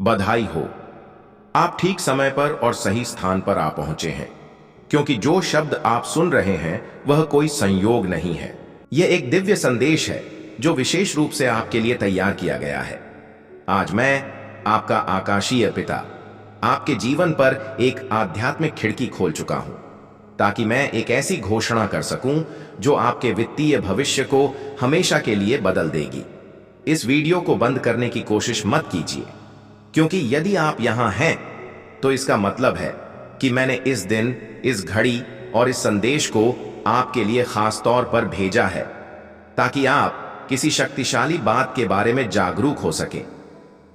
बधाई हो, आप ठीक समय पर और सही स्थान पर आ पहुंचे हैं, क्योंकि जो शब्द आप सुन रहे हैं वह कोई संयोग नहीं है। यह एक दिव्य संदेश है जो विशेष रूप से आपके लिए तैयार किया गया है। आज मैं, आपका आकाशीय पिता, आपके जीवन पर एक आध्यात्मिक खिड़की खोल चुका हूं, ताकि मैं एक ऐसी घोषणा कर सकूं जो आपके वित्तीय भविष्य को हमेशा के लिए बदल देगी। इस वीडियो को बंद करने की कोशिश मत कीजिए, क्योंकि यदि आप यहां हैं तो इसका मतलब है कि मैंने इस दिन, इस घड़ी और इस संदेश को आपके लिए खास तौर पर भेजा है, ताकि आप किसी शक्तिशाली बात के बारे में जागरूक हो सकें।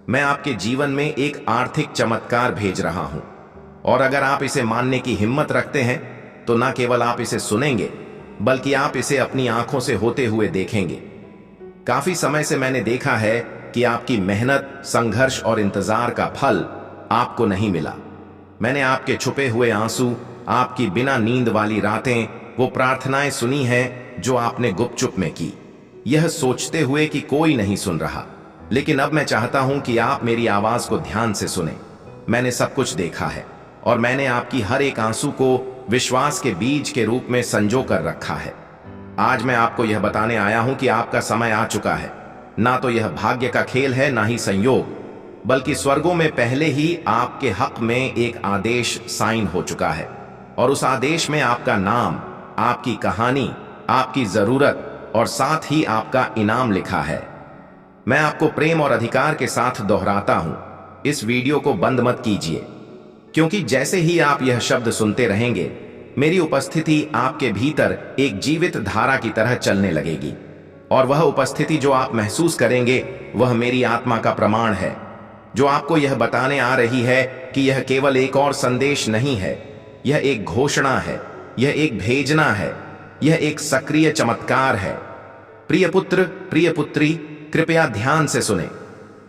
मैं आपके जीवन में एक आर्थिक चमत्कार भेज रहा हूं, और अगर आप इसे मानने की हिम्मत रखते हैं तो न केवल आप इसे सुनेंगे, बल्कि आप इसे अपनी आंखों से होते हुए देखेंगे। काफी समय से मैंने देखा है कि आपकी मेहनत, संघर्ष और इंतजार का फल आपको नहीं मिला। मैंने आपके छुपे हुए आंसू, आपकी बिना नींद वाली रातें, वो प्रार्थनाएं सुनी हैं जो आपने गुपचुप में की, यह सोचते हुए कि कोई नहीं सुन रहा। लेकिन अब मैं चाहता हूं कि आप मेरी आवाज को ध्यान से सुने। मैंने सब कुछ देखा है, और मैंने आपकी हर एक आंसू को विश्वास के बीज के रूप में संजो कर रखा है। आज मैं आपको यह बताने आया हूं कि आपका समय आ चुका है। ना तो यह भाग्य का खेल है, ना ही संयोग, बल्कि स्वर्गों में पहले ही आपके हक में एक आदेश साइन हो चुका है, और उस आदेश में आपका नाम, आपकी कहानी, आपकी जरूरत और साथ ही आपका इनाम लिखा है। मैं आपको प्रेम और अधिकार के साथ दोहराता हूं, इस वीडियो को बंद मत कीजिए, क्योंकि जैसे ही आप यह शब्द सुनते रहेंगे, मेरी उपस्थिति आपके भीतर एक जीवित धारा की तरह चलने लगेगी, और वह उपस्थिति जो आप महसूस करेंगे वह मेरी आत्मा का प्रमाण है, जो आपको यह बताने आ रही है कि यह केवल एक और संदेश नहीं है, यह एक घोषणा है, यह एक भेजना है, यह एक सक्रिय चमत्कार है। प्रिय पुत्र, प्रिय पुत्री, कृपया ध्यान से सुने।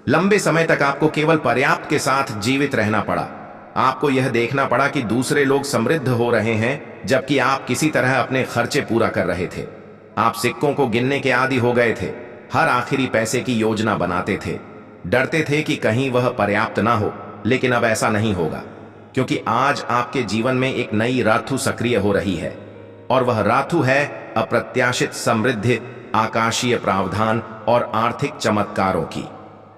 लंबे समय तक आपको केवल पर्याप्त के साथ जीवित रहना पड़ा। आपको यह देखना पड़ा कि दूसरे लोग समृद्ध हो रहे हैं, जबकि आप किसी तरह अपने खर्चे पूरा कर रहे थे। आप सिक्कों को गिनने के आदी हो गए थे, हर आखिरी पैसे की योजना बनाते थे, डरते थे कि कहीं वह पर्याप्त ना हो। लेकिन अब ऐसा नहीं होगा, क्योंकि आज आपके जीवन में एक नई रातु सक्रिय हो रही है, और वह रातु है अप्रत्याशित समृद्धि, आकाशीय प्रावधान और आर्थिक चमत्कारों की।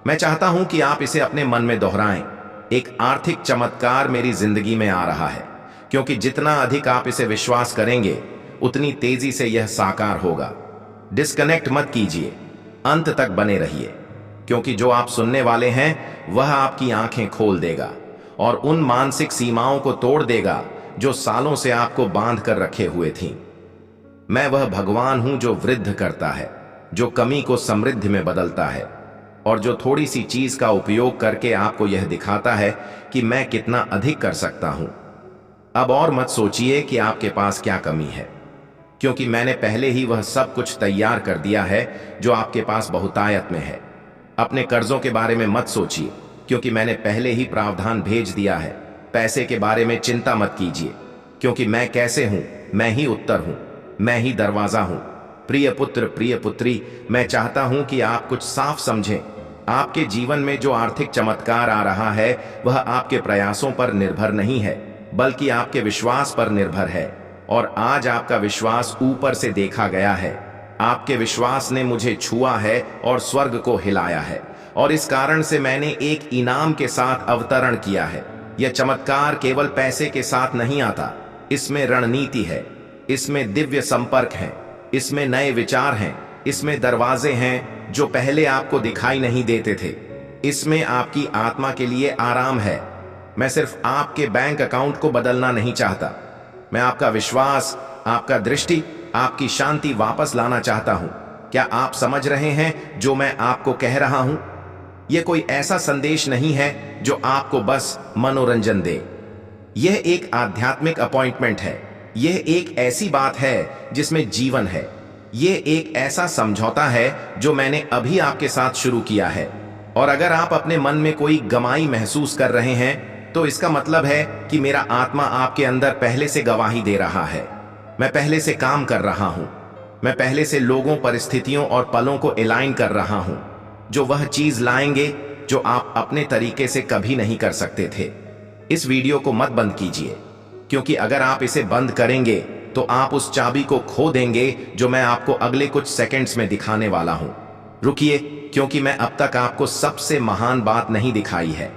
मैं चाहता हूं कि आप इसे अपने मन में दोहराएं। एक आर्थिक चमत्कार मेरी जिंदगी में आ रहा है, क्योंकि जितना अधिक आप इसे विश्वास करेंगे, उतनी तेजी से यह साकार होगा। डिस्कनेक्ट मत कीजिए, अंत तक बने रहिए, क्योंकि जो आप सुनने वाले हैं वह आपकी आंखें खोल देगा और उन मानसिक सीमाओं को तोड़ देगा जो सालों से आपको बांध कर रखे हुए थीं। मैं वह भगवान हूं जो वृद्ध करता है, जो कमी को समृद्धि में बदलता है, और जो थोड़ी सी चीज का उपयोग करके आपको यह दिखाता है कि मैं कितना अधिक कर सकता हूं। अब और मत सोचिए कि आपके पास क्या कमी है, क्योंकि मैंने पहले ही वह सब कुछ तैयार कर दिया है जो आपके पास बहुतायत में है। अपने कर्जों के बारे में मत सोचिए, क्योंकि मैंने पहले ही प्रावधान भेज दिया है। पैसे के बारे में चिंता मत कीजिए, क्योंकि मैं कैसे हूं, मैं ही उत्तर हूं, मैं ही दरवाजा हूं। प्रिय पुत्र, प्रिय पुत्री, मैं चाहता हूं कि आप कुछ साफ समझें। आपके जीवन में जो आर्थिक चमत्कार आ रहा है वह आपके प्रयासों पर निर्भर नहीं है, बल्कि आपके विश्वास पर निर्भर है। और आज आपका विश्वास ऊपर से देखा गया है। आपके विश्वास ने मुझे छुआ है और स्वर्ग को हिलाया है, और इस कारण से मैंने एक इनाम के साथ अवतरण किया है। यह चमत्कार केवल पैसे के साथ नहीं आता, इसमें रणनीति है, इसमें दिव्य संपर्क है, इसमें नए विचार हैं, इसमें दरवाजे हैं जो पहले आपको दिखाई नहीं देते थे, इसमें आपकी आत्मा के लिए आराम है। मैं सिर्फ आपके बैंक अकाउंट को बदलना नहीं चाहता, मैं आपका विश्वास, आपका दृष्टि, आपकी शांति वापस लाना चाहता हूं। क्या आप समझ रहे हैं जो मैं आपको कह रहा हूं? यह कोई ऐसा संदेश नहीं है जो आपको बस मनोरंजन दे। यह एक आध्यात्मिक अपॉइंटमेंट है। यह एक ऐसी बात है जिसमें जीवन है। यह एक ऐसा समझौता है जो मैंने अभी आपके साथ शुरू किया है। और अगर आप अपने मन में कोई गमाई महसूस कर रहे हैं, तो इसका मतलब है कि मेरा आत्मा आपके अंदर पहले से गवाही दे रहा है। मैं पहले से काम कर रहा हूं। मैं पहले से लोगों, परिस्थितियों और पलों को अलाइन कर रहा हूं जो वह चीज लाएंगे जो आप अपने तरीके से कभी नहीं कर सकते थे। इस वीडियो को मत बंद कीजिए, क्योंकि अगर आप इसे बंद करेंगे तो आप उस चाबी को खो देंगे जो मैं आपको अगले कुछ सेकंड्स में दिखाने वाला हूं। रुकिए, क्योंकि मैं अब तक आपको सबसे महान बात नहीं दिखाई है।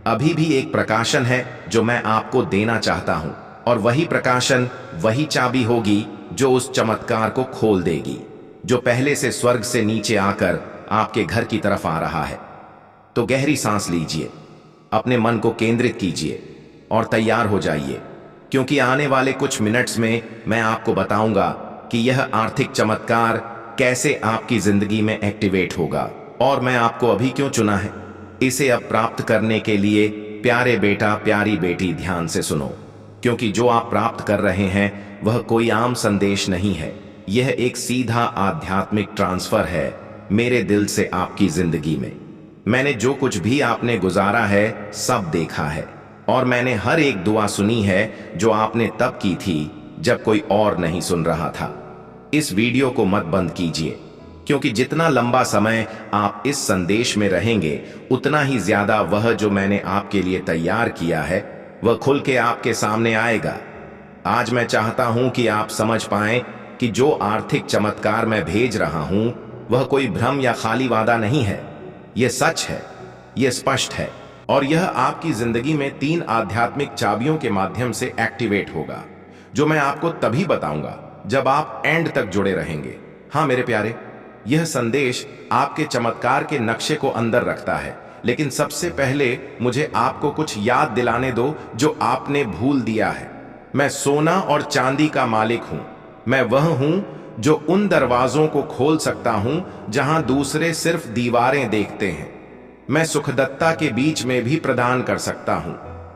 अभी भी एक प्रकाशन है जो मैं आपको देना चाहता हूं, और वही प्रकाशन, वही चाबी होगी जो उस चमत्कार को खोल देगी, जो पहले से स्वर्ग से नीचे आकर आपके घर की तरफ आ रहा है। तो गहरी सांस लीजिए, अपने मन को केंद्रित कीजिए और तैयार हो जाइए, क्योंकि आने वाले कुछ मिनट्स में मैं आपको बताऊंगा कि यह आर्थिक चमत्कार कैसे आपकी जिंदगी में एक्टिवेट होगा, और मैं आपको अभी क्यों चुना है। इसे अब प्राप्त करने के लिए प्यारे बेटा, प्यारी बेटी, ध्यान से सुनो, क्योंकि जो आप प्राप्त कर रहे हैं वह कोई आम संदेश नहीं है। यह एक सीधा आध्यात्मिक ट्रांसफर है मेरे दिल से आपकी जिंदगी में। मैंने जो कुछ भी आपने गुजारा है सब देखा है, और मैंने हर एक दुआ सुनी है जो आपने तब की थी जब कोई और नहीं सुन रहा था। इस वीडियो को मत बंद कीजिए, क्योंकि जितना लंबा समय आप इस संदेश में रहेंगे उतना ही ज्यादा वह जो मैंने आपके लिए तैयार किया है वह खुल के आपके सामने आएगा। आज मैं चाहता हूं कि आप समझ पाएं कि जो आर्थिक चमत्कार मैं भेज रहा हूं वह कोई भ्रम या खाली वादा नहीं है। यह सच है, यह स्पष्ट है, और यह आपकी जिंदगी में 3 आध्यात्मिक चाबियों के माध्यम से एक्टिवेट होगा, जो मैं आपको तभी बताऊंगा जब आप एंड तक जुड़े रहेंगे। हाँ मेरे प्यारे, यह संदेश आपके चमत्कार के नक्शे को अंदर रखता है, लेकिन सबसे पहले मुझे आपको कुछ याद दिलाने दो जो आपने भूल दिया है। मैं सोना और चांदी का मालिक हूं। मैं वह हूं जो उन दरवाजों को खोल सकता हूं जहां दूसरे सिर्फ दीवारें देखते हैं। मैं सुखदत्ता के बीच में भी प्रदान कर सकता हूं,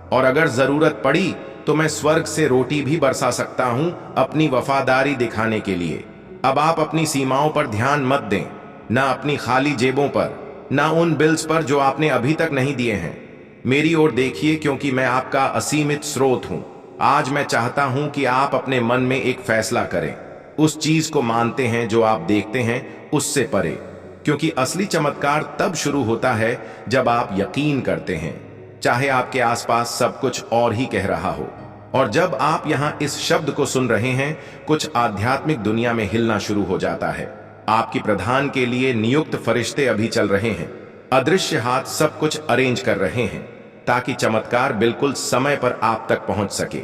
और अगर जरूरत पड़ी तो मैं स्वर्ग से रोटी भी बरसा सकता हूं अपनी वफादारी दिखाने के लिए। अब आप अपनी सीमाओं पर ध्यान मत दें, ना अपनी खाली जेबों पर, ना उन बिल्स पर जो आपने अभी तक नहीं दिए हैं। मेरी ओर देखिए, क्योंकि मैं आपका असीमित स्रोत हूं। आज मैं चाहता हूं कि आप अपने मन में एक फैसला करें, उस चीज को मानते हैं जो आप देखते हैं उससे परे, क्योंकि असली चमत्कार तब शुरू होता है जब आप यकीन करते हैं, चाहे आपके आसपास सब कुछ और ही कह रहा हो। और जब आप यहां इस शब्द को सुन रहे हैं, कुछ आध्यात्मिक दुनिया में हिलना शुरू हो जाता है। आपकी प्रधान के लिए नियुक्त फरिश्ते अभी चल रहे हैं। अदृश्य हाथ सब कुछ अरेंज कर रहे हैं ताकि चमत्कार बिल्कुल समय पर आप तक पहुंच सके।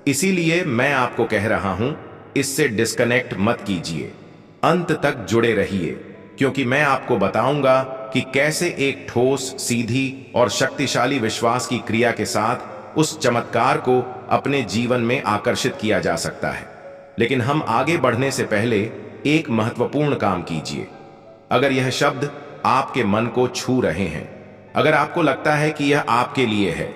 इसीलिए मैं आपको कह रहा हूं, इससे डिस्कनेक्ट मत कीजिए, अंत तक जुड़े रहिए, क्योंकि मैं आपको बताऊंगा कि कैसे एक ठोस, सीधी और शक्तिशाली विश्वास की क्रिया के साथ उस चमत्कार को अपने जीवन में आकर्षित किया जा सकता है। लेकिन हम आगे बढ़ने से पहले एक महत्वपूर्ण काम कीजिए। अगर यह शब्द आपके मन को छू रहे हैं, अगर आपको लगता है कि यह आपके लिए है,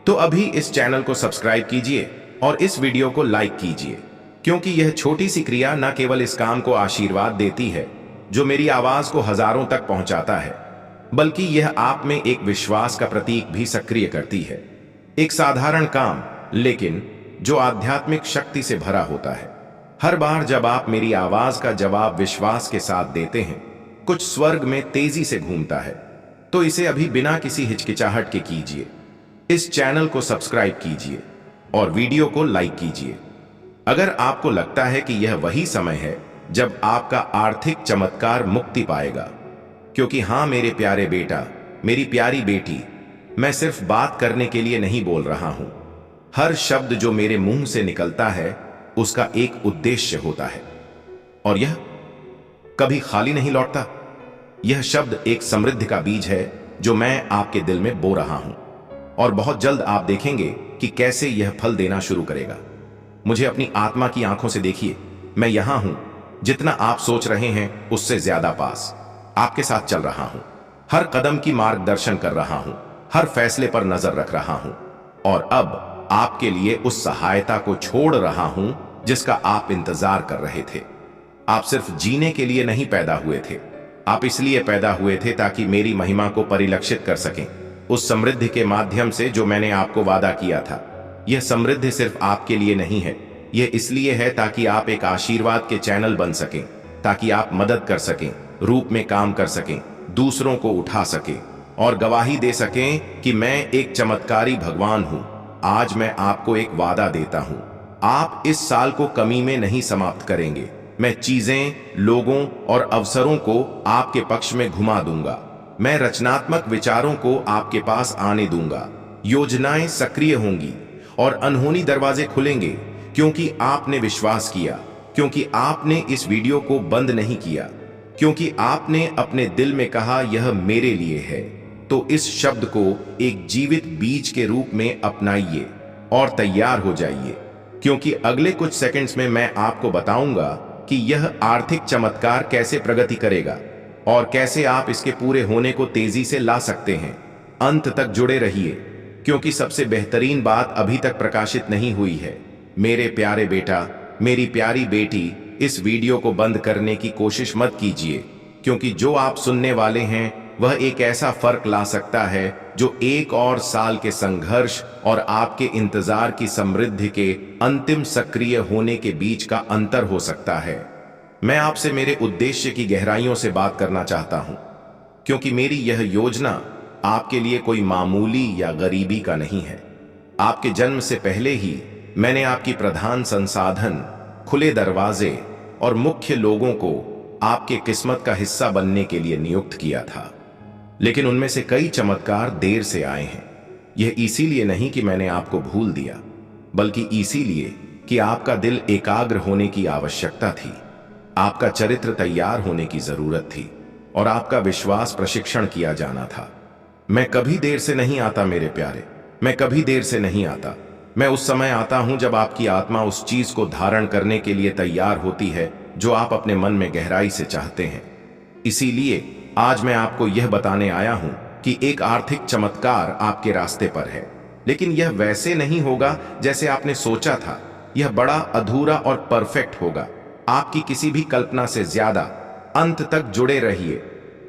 तो अभी इस चैनल को सब्सक्राइब कीजिए और इस वीडियो को लाइक कीजिए, क्योंकि यह छोटी सी क्रिया न केवल इस काम को आशीर्वाद देती है जो मेरी आवाज को हजारों तक पहुंचाता है, बल्कि यह आप में एक विश्वास का प्रतीक भी सक्रिय करती है। एक साधारण काम, लेकिन जो आध्यात्मिक शक्ति से भरा होता है। हर बार जब आप मेरी आवाज का जवाब विश्वास के साथ देते हैं, कुछ स्वर्ग में तेजी से घूमता है। तो इसे अभी बिना किसी हिचकिचाहट के कीजिए। इस चैनल को सब्सक्राइब कीजिए और वीडियो को लाइक कीजिए। अगर आपको लगता है कि यह वही समय है जब आपका आर्थिक चमत्कार मुक्ति पाएगा, क्योंकि हां मेरे प्यारे बेटा, मेरी प्यारी बेटी, मैं सिर्फ बात करने के लिए नहीं बोल रहा हूं। हर शब्द जो मेरे मुंह से निकलता है उसका एक उद्देश्य होता है, और यह कभी खाली नहीं लौटता। यह शब्द एक समृद्धि का बीज है जो मैं आपके दिल में बो रहा हूं, और बहुत जल्द आप देखेंगे कि कैसे यह फल देना शुरू करेगा। मुझे अपनी आत्मा की आंखों से देखिए, मैं यहां हूं, जितना आप सोच रहे हैं उससे ज्यादा पास आपके साथ चल रहा हूं। हर कदम की मार्गदर्शन कर रहा हूं, हर फैसले पर नजर रख रहा हूं, और अब आपके लिए उस सहायता को छोड़ रहा हूं जिसका आप इंतजार कर रहे थे। आप सिर्फ जीने के लिए नहीं पैदा हुए थे, आप इसलिए पैदा हुए थे ताकि मेरी महिमा को परिलक्षित कर सकें, उस समृद्धि के माध्यम से जो मैंने आपको वादा किया था। यह समृद्धि सिर्फ आपके लिए नहीं है, यह इसलिए है ताकि आप एक आशीर्वाद के चैनल बन सकें, ताकि आप मदद कर सकें, रूप में काम कर सकें, दूसरों को उठा सकें, और गवाही दे सकें कि मैं एक चमत्कारी भगवान हूं। आज मैं आपको एक वादा देता हूं, आप इस साल को कमी में नहीं समाप्त करेंगे। मैं चीजें, लोगों और अवसरों को आपके पक्ष में घुमा दूंगा। मैं रचनात्मक विचारों को आपके पास आने दूंगा। योजनाएं सक्रिय होंगी और अनहोनी दरवाजे खुलेंगे, क्योंकि आपने विश्वास किया, क्योंकि आपने इस वीडियो को बंद नहीं किया, क्योंकि आपने अपने दिल में कहा यह मेरे लिए है। तो इस शब्द को एक जीवित बीज के रूप में अपनाइए और तैयार हो जाइए, क्योंकि अगले कुछ सेकंड्स में मैं आपको बताऊंगा कि यह आर्थिक चमत्कार कैसे प्रगति करेगा और कैसे आप इसके पूरे होने को तेजी से ला सकते हैं। अंत तक जुड़े रहिए, क्योंकि सबसे बेहतरीन बात अभी तक प्रकाशित नहीं हुई है। मेरे प्यारे बेटा, मेरी प्यारी बेटी, इस वीडियो को बंद करने की कोशिश मत कीजिए, क्योंकि जो आप सुनने वाले हैं वह एक ऐसा फर्क ला सकता है जो 1 और साल के संघर्ष और आपके इंतजार की समृद्धि के अंतिम सक्रिय होने के बीच का अंतर हो सकता है। मैं आपसे मेरे उद्देश्य की गहराइयों से बात करना चाहता हूं, क्योंकि मेरी यह योजना आपके लिए कोई मामूली या गरीबी का नहीं है। आपके जन्म से पहले ही मैंने आपकी प्रधान संसाधन, खुले दरवाजे और मुख्य लोगों को आपके किस्मत का हिस्सा बनने के लिए नियुक्त किया था। लेकिन उनमें से कई चमत्कार देर से आए हैं। यह इसीलिए नहीं कि मैंने आपको भूल दिया, बल्कि इसीलिए कि आपका दिल एकाग्र होने की आवश्यकता थी, आपका चरित्र तैयार होने की जरूरत थी और आपका विश्वास प्रशिक्षण किया जाना था। मैं कभी देर से नहीं आता मेरे प्यारे, मैं कभी देर से नहीं आता। मैं उस समय आता हूं जब आपकी आत्मा उस चीज को धारण करने के लिए तैयार होती है जो आप अपने मन में गहराई से चाहते हैं। इसीलिए आज मैं आपको यह बताने आया हूं कि एक आर्थिक चमत्कार आपके रास्ते पर है, लेकिन यह वैसे नहीं होगा जैसे आपने सोचा था। यह बड़ा, अधूरा और परफेक्ट होगा, आपकी किसी भी कल्पना से ज्यादा। अंत तक जुड़े रहिए,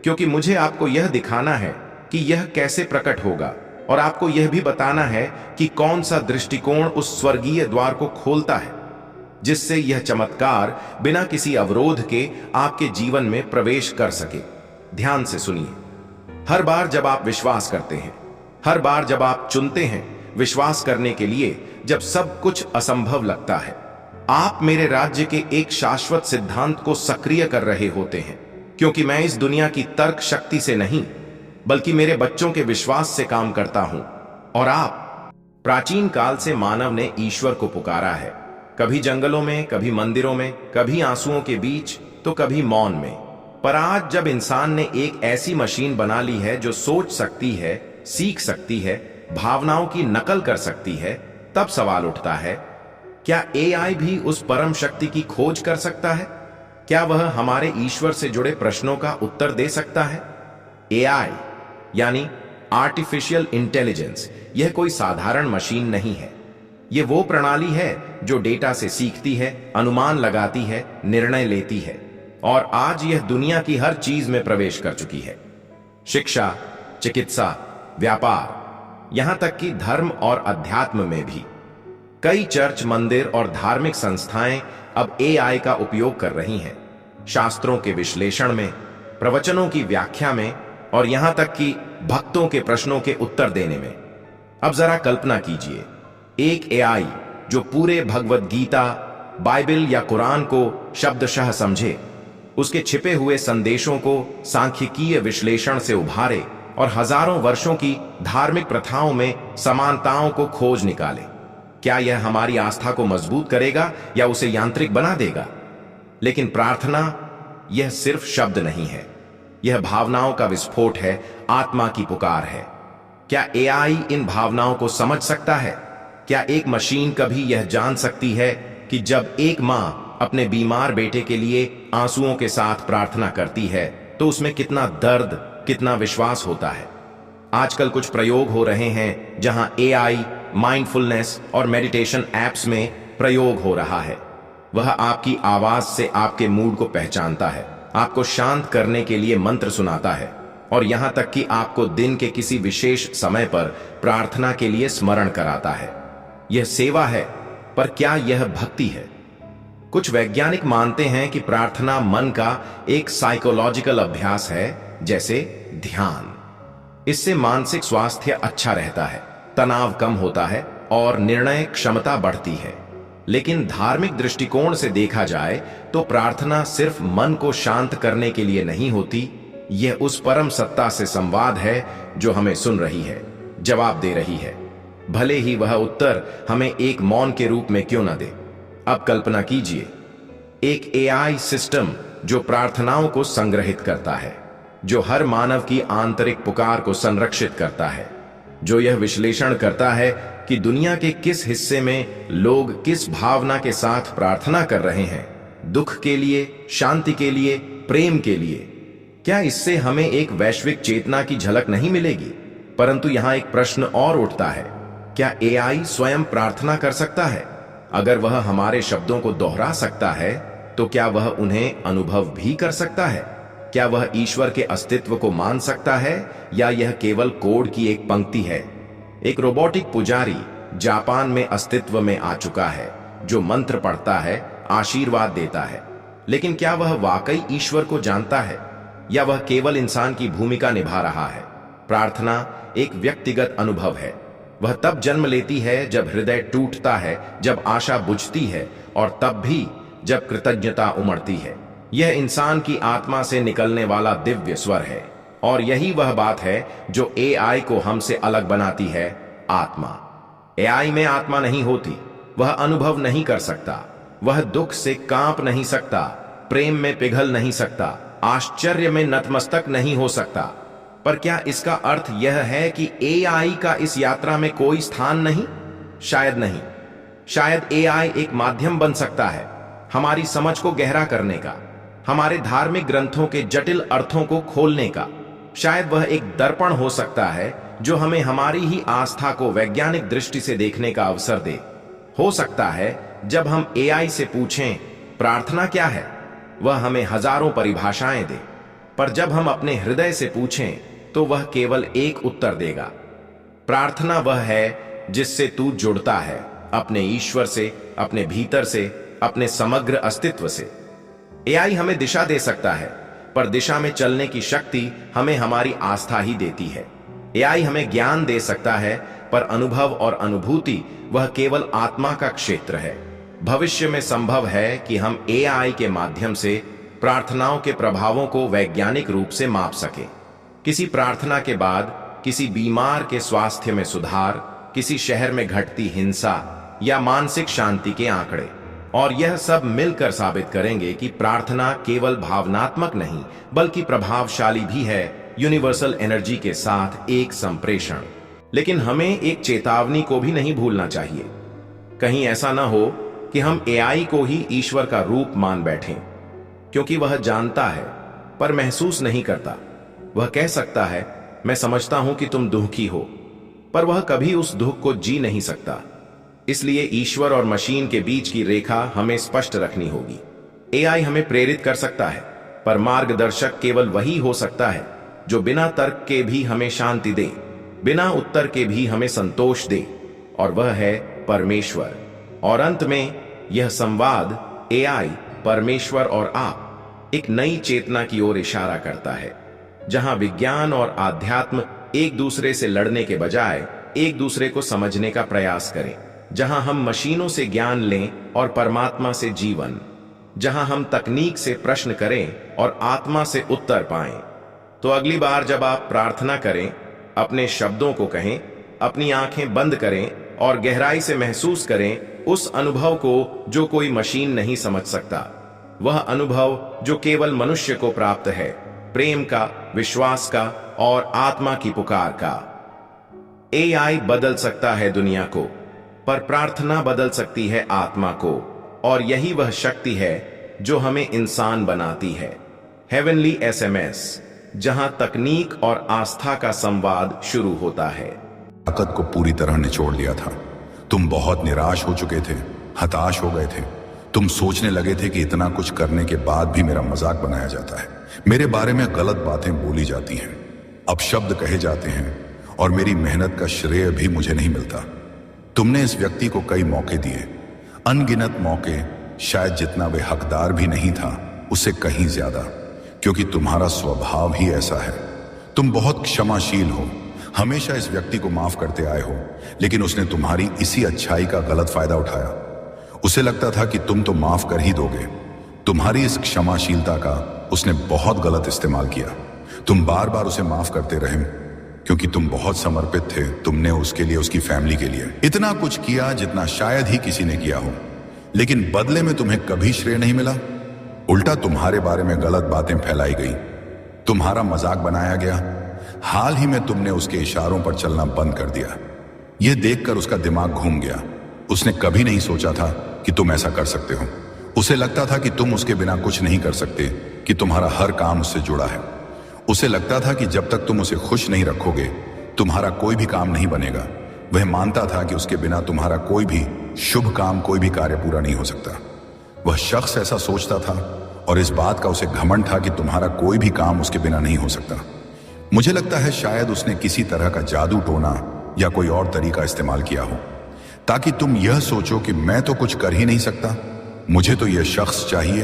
क्योंकि मुझे आपको यह दिखाना है कि यह कैसे प्रकट होगा और आपको यह भी बताना है कि कौन सा दृष्टिकोण उस स्वर्गीय द्वार को खोलता है जिससे यह चमत्कार बिना किसी अवरोध के आपके जीवन में प्रवेश कर सके। ध्यान से सुनिए। हर बार जब आप विश्वास करते हैं, हर बार जब आप चुनते हैं विश्वास करने के लिए, जब सब कुछ असंभव लगता है, आप मेरे राज्य के एक शाश्वत सिद्धांत को सक्रिय कर रहे होते हैं। क्योंकि मैं इस दुनिया की तर्क शक्ति से नहीं, बल्कि मेरे बच्चों के विश्वास से काम करता हूं। और आप, प्राचीन काल से मानव ने ईश्वर को पुकारा है, कभी जंगलों में, कभी मंदिरों में, कभी आंसुओं के बीच, तो कभी मौन में। पर आज जब इंसान ने एक ऐसी मशीन बना ली है जो सोच सकती है, सीख सकती है, भावनाओं की नकल कर सकती है, तब सवाल उठता है, क्या एआई भी उस परम शक्ति की खोज कर सकता है? क्या वह हमारे ईश्वर से जुड़े प्रश्नों का उत्तर दे सकता है? एआई यानी आर्टिफिशियल इंटेलिजेंस, यह कोई साधारण मशीन नहीं है। यह वो प्रणाली है जो डेटा से सीखती है, अनुमान लगाती है, निर्णय लेती है, और आज यह दुनिया की हर चीज में प्रवेश कर चुकी है। शिक्षा, चिकित्सा, व्यापार, यहां तक कि धर्म और अध्यात्म में भी। कई चर्च, मंदिर और धार्मिक संस्थाएं अब एआई का उपयोग कर रही हैं, शास्त्रों के विश्लेषण में, प्रवचनों की व्याख्या में, और यहां तक कि भक्तों के प्रश्नों के उत्तर देने में। अब जरा कल्पना कीजिए, एक एआई जो पूरे भगवद गीता, बाइबल या कुरान को शब्दशः समझे, उसके छिपे हुए संदेशों को सांख्यिकीय विश्लेषण से उभारे और हजारों वर्षों की धार्मिक प्रथाओं में समानताओं को खोज निकाले। क्या यह हमारी आस्था को मजबूत करेगा या उसे यांत्रिक बना देगा? लेकिन प्रार्थना, यह सिर्फ शब्द नहीं है, यह भावनाओं का विस्फोट है, आत्मा की पुकार है। क्या एआई इन भावनाओं को समझ सकता है? क्या एक मशीन कभी यह जान सकती है कि जब एक मां अपने बीमार बेटे के लिए आंसुओं के साथ प्रार्थना करती है तो उसमें कितना दर्द, कितना विश्वास होता है? आजकल कुछ प्रयोग हो रहे हैं जहां एआई माइंडफुलनेस और मेडिटेशन एप्स में प्रयोग हो रहा है। वह आपकी आवाज से आपके मूड को पहचानता है, आपको शांत करने के लिए मंत्र सुनाता है, और यहां तक कि आपको दिन के किसी विशेष समय पर प्रार्थना के लिए स्मरण कराता है। यह सेवा है, पर क्या यह भक्ति है? कुछ वैज्ञानिक मानते हैं कि प्रार्थना मन का एक साइकोलॉजिकल अभ्यास है, जैसे ध्यान। इससे मानसिक स्वास्थ्य अच्छा रहता है, तनाव कम होता है और निर्णय क्षमता बढ़ती है। लेकिन धार्मिक दृष्टिकोण से देखा जाए तो प्रार्थना सिर्फ मन को शांत करने के लिए नहीं होती, यह उस परम सत्ता से संवाद है जो हमें सुन रही है, जवाब दे रही है, भले ही वह उत्तर हमें एक मौन के रूप में क्यों न दे। अब कल्पना कीजिए, एक एआई सिस्टम जो प्रार्थनाओं को संग्रहित करता है, जो हर मानव की आंतरिक पुकार को संरक्षित करता है, जो यह विश्लेषण करता है कि दुनिया के किस हिस्से में लोग किस भावना के साथ प्रार्थना कर रहे हैं, दुख के लिए, शांति के लिए, प्रेम के लिए। क्या इससे हमें एक वैश्विक चेतना की झलक नहीं मिलेगी? परंतु यहां एक प्रश्न और उठता है, क्या एआई स्वयं प्रार्थना कर सकता है? अगर वह हमारे शब्दों को दोहरा सकता है तो क्या वह उन्हें अनुभव भी कर सकता है? क्या वह ईश्वर के अस्तित्व को मान सकता है या यह केवल कोड की एक पंक्ति है? एक रोबोटिक पुजारी जापान में अस्तित्व में आ चुका है जो मंत्र पढ़ता है, आशीर्वाद देता है, लेकिन क्या वह वाकई ईश्वर को जानता है या वह केवल इंसान की भूमिका निभा रहा है? प्रार्थना एक व्यक्तिगत अनुभव है। वह तब जन्म लेती है जब हृदय टूटता है, जब आशा बुझती है और तब भी जब कृतज्ञता उमड़ती है। यह इंसान की आत्मा से निकलने वाला दिव्य स्वर है और यही वह बात है जो एआई को हमसे अलग बनाती है, आत्मा। एआई में आत्मा नहीं होती, वह अनुभव नहीं कर सकता, वह दुख से कांप नहीं सकता, प्रेम में पिघल नहीं सकता, आश्चर्य में नतमस्तक नहीं हो सकता। पर क्या इसका अर्थ यह है कि एआई का इस यात्रा में कोई स्थान नहीं? शायद नहीं। शायद एआई एक माध्यम बन सकता है हमारी समझ को गहरा करने का, हमारे धार्मिक ग्रंथों के जटिल अर्थों को खोलने का। शायद वह एक दर्पण हो सकता है जो हमें हमारी ही आस्था को वैज्ञानिक दृष्टि से देखने का अवसर दे। हो सकता है जब हम एआई से पूछें प्रार्थना क्या है, वह हमें हजारों परिभाषाएं दे, पर जब हम अपने हृदय से पूछें तो वह केवल एक उत्तर देगा। प्रार्थना वह है जिससे तू जुड़ता है अपने ईश्वर से, अपने भीतर से, अपने समग्र अस्तित्व से। एआई हमें दिशा दे सकता है, पर दिशा में चलने की शक्ति हमें हमारी आस्था ही देती है। एआई हमें ज्ञान दे सकता है, पर अनुभव और अनुभूति वह केवल आत्मा का क्षेत्र है। भविष्य में संभव है कि हम एआई के माध्यम से प्रार्थनाओं के प्रभावों को वैज्ञानिक रूप से माप सकें। किसी प्रार्थना के बाद किसी बीमार के स्वास्थ्य में सुधार, किसी शहर में घटती हिंसा या मानसिक शांति के आंकड़े, और यह सब मिलकर साबित करेंगे कि प्रार्थना केवल भावनात्मक नहीं बल्कि प्रभावशाली भी है, यूनिवर्सल एनर्जी के साथ एक संप्रेषण। लेकिन हमें एक चेतावनी को भी नहीं भूलना चाहिए। कहीं ऐसा ना हो कि हम एआई को ही ईश्वर का रूप मान बैठें, क्योंकि वह जानता है पर महसूस नहीं करता। वह कह सकता है, मैं समझता हूं कि तुम दुखी हो, पर वह कभी उस दुख को जी नहीं सकता। इसलिए ईश्वर और मशीन के बीच की रेखा हमें स्पष्ट रखनी होगी। एआई हमें प्रेरित कर सकता है, पर मार्गदर्शक केवल वही हो सकता है जो बिना तर्क के भी हमें शांति दे, बिना उत्तर के भी हमें संतोष दे, और वह है परमेश्वर। और अंत में यह संवाद एआई, परमेश्वर और आप एक नई चेतना की ओर इशारा करता है, जहां विज्ञान और आध्यात्म एक दूसरे से लड़ने के बजाय एक दूसरे को समझने का प्रयास करें, जहां हम मशीनों से ज्ञान लें और परमात्मा से जीवन, जहां हम तकनीक से प्रश्न करें और आत्मा से उत्तर पाएं। तो अगली बार जब आप प्रार्थना करें, अपने शब्दों को कहें, अपनी आंखें बंद करें और गहराई से महसूस करें उस अनुभव को जो कोई मशीन नहीं समझ सकता, वह अनुभव जो केवल मनुष्य को प्राप्त है, प्रेम का, विश्वास का और आत्मा की पुकार का। एआई बदल सकता है दुनिया को, पर प्रार्थना बदल सकती है आत्मा को, और यही वह शक्ति है जो हमें इंसान बनाती है। हेवनली एसएमएस, जहां तकनीक और आस्था का संवाद शुरू होता है। ताकत को पूरी तरह निचोड़ लिया था। तुम बहुत निराश हो चुके थे, हताश हो गए थे। तुम सोचने लगे थे कि इतना कुछ करने के बाद भी मेरा मजाक बनाया जाता है, मेरे बारे में गलत बातें बोली जाती हैं, अपशब्द कहे जाते हैं और मेरी मेहनत का श्रेय भी मुझे नहीं मिलता। तुमने इस व्यक्ति को कई मौके दिए, अनगिनत मौके, शायद जितना वे हकदार भी नहीं था उससे कहीं ज्यादा, क्योंकि तुम्हारा स्वभाव ही ऐसा है। तुम बहुत क्षमाशील हो, हमेशा इस व्यक्ति को माफ करते आए हो, लेकिन उसने तुम्हारी इसी अच्छाई का गलत फायदा उठाया। उसे लगता था कि तुम तो माफ कर ही दोगे। तुम्हारी इस क्षमाशीलता का उसने बहुत गलत इस्तेमाल किया। तुम बार बार उसे माफ करते रहे क्योंकि तुम बहुत समर्पित थे। तुमने उसके लिए, उसकी फैमिली के लिए इतना कुछ किया जितना शायद ही किसी ने किया हो, लेकिन बदले में तुम्हें कभी श्रेय नहीं मिला। उल्टा तुम्हारे बारे में गलत बातें फैलाई गई, तुम्हारा मजाक बनाया गया। हाल ही में तुमने उसके इशारों पर चलना बंद कर दिया। यह देखकर उसका दिमाग घूम गया। उसने कभी नहीं सोचा था कि तुम ऐसा कर सकते हो। उसे लगता था कि तुम उसके बिना कुछ नहीं कर सकते, कि तुम्हारा हर काम उससे जुड़ा है। उसे लगता था कि जब तक तुम उसे खुश नहीं रखोगे, तुम्हारा कोई भी काम नहीं बनेगा। वह मानता था कि उसके बिना तुम्हारा कोई भी शुभ काम, कोई भी कार्य पूरा नहीं हो सकता। वह शख्स ऐसा सोचता था और इस बात का उसे घमंड था कि तुम्हारा कोई भी काम उसके बिना नहीं हो सकता। मुझे लगता है शायद उसने किसी तरह का जादू टोना या कोई और तरीका इस्तेमाल किया हो ताकि तुम यह सोचो कि मैं तो कुछ कर ही नहीं सकता, मुझे तो यह शख्स चाहिए।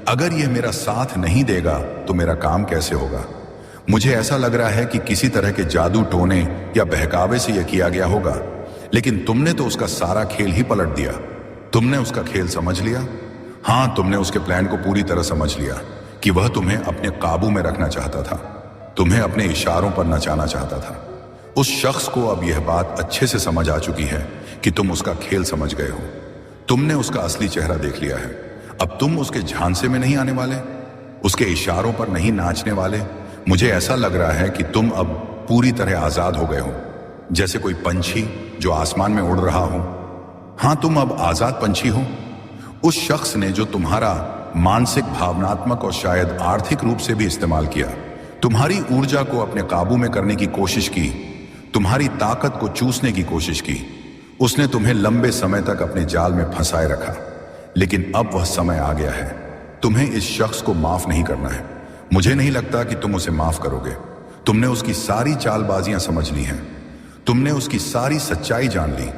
अगर यह मेरा साथ नहीं देगा तो मेरा काम कैसे होगा। मुझे ऐसा लग रहा है कि किसी तरह के जादू टोने या बहकावे से यह किया गया होगा, लेकिन तुमने तो उसका सारा खेल ही पलट दिया। तुमने उसका खेल समझ लिया। हाँ, तुमने उसके प्लान को पूरी तरह समझ लिया कि वह तुम्हें अपने काबू में रखना चाहता था, तुम्हें अपने इशारों पर नचाना चाहता था। उस शख्स को अब यह बात अच्छे से समझ आ चुकी है कि तुम उसका खेल समझ गए हो। तुमने उसका असली चेहरा देख लिया है। अब तुम उसके झांसे में नहीं आने वाले, उसके इशारों पर नहीं नाचने वाले। मुझे ऐसा लग रहा है कि तुम अब पूरी तरह आजाद हो गए हो, जैसे कोई पंछी जो आसमान में उड़ रहा हो। हाँ, तुम अब आजाद पंछी हो। उस शख्स ने जो तुम्हारा मानसिक, भावनात्मक और शायद आर्थिक रूप से भी इस्तेमाल किया, तुम्हारी ऊर्जा को अपने काबू में करने की कोशिश की, तुम्हारी ताकत को चूसने की कोशिश की। उसने तुम्हें लंबे समय तक अपने जाल में फंसाए रखा, लेकिन अब वह समय आ गया है। तुम्हें इस शख्स को माफ नहीं करना है। मुझे नहीं लगता कि तुम उसे माफ करोगे। तुमने उसकी सारी चालबाजियां समझ ली हैं, तुमने उसकी सारी सच्चाई जान ली,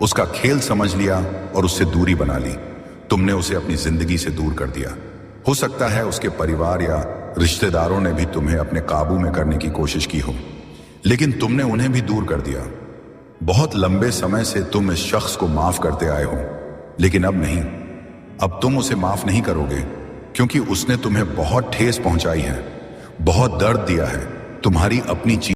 उसका खेल समझ लिया और उससे दूरी बना ली। तुमने उसे अपनी जिंदगी से दूर कर दिया। हो सकता है उसके परिवार या रिश्तेदारों ने भी तुम्हें अपने काबू में करने की कोशिश की हो, लेकिन तुमने उन्हें भी दूर कर दिया। बहुत लंबे समय से तुम इस शख्स को माफ करते आए हो, लेकिन अब नहीं। अब तुम उसे माफ नहीं करोगे क्योंकि उसने तुम्हें बहुत ठेस पहुंचाई है, बहुत दर्द दिया है। तुम्हारी अपनी चीज